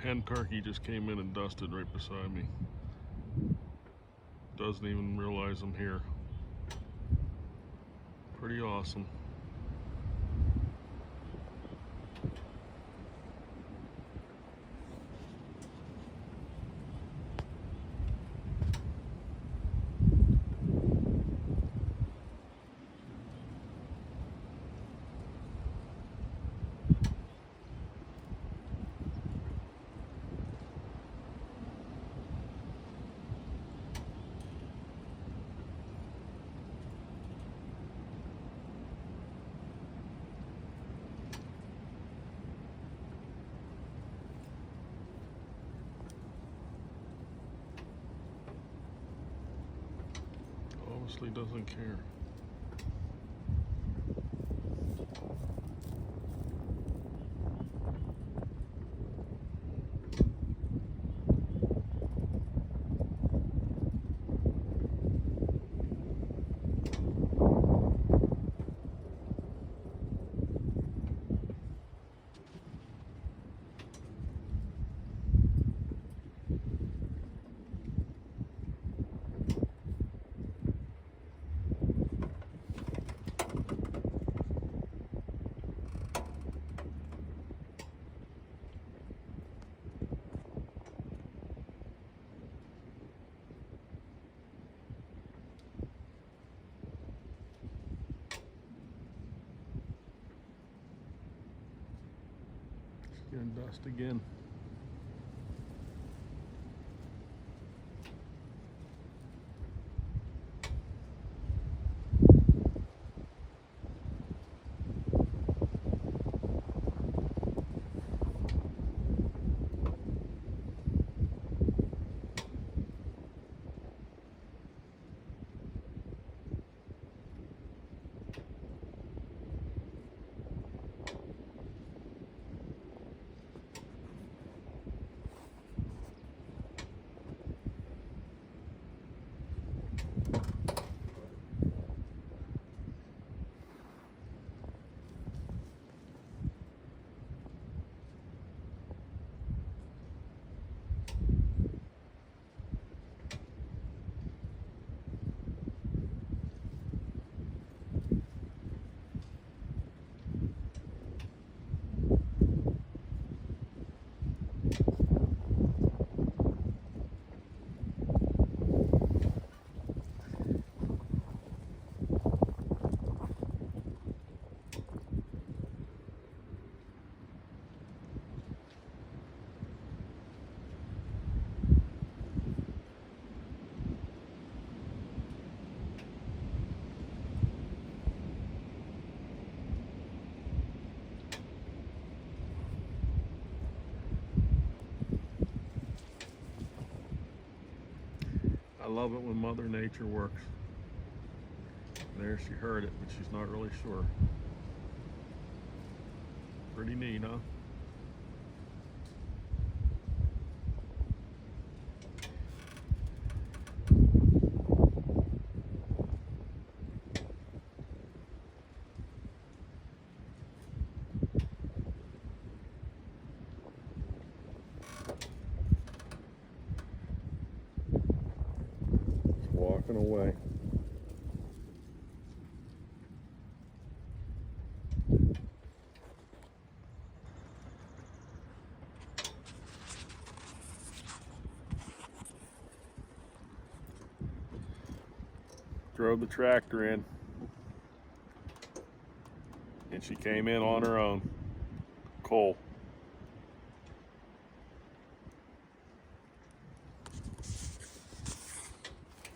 Hen turkey just came in and dusted right beside me. Doesn't even realize I'm here. Pretty awesome. Obviously doesn't care. Gonna dust again. I love it when Mother Nature works. There, she heard it, but she's not really sure. Pretty neat, huh? Just walking away. Drove the tractor in, and she came in on her own. Cole.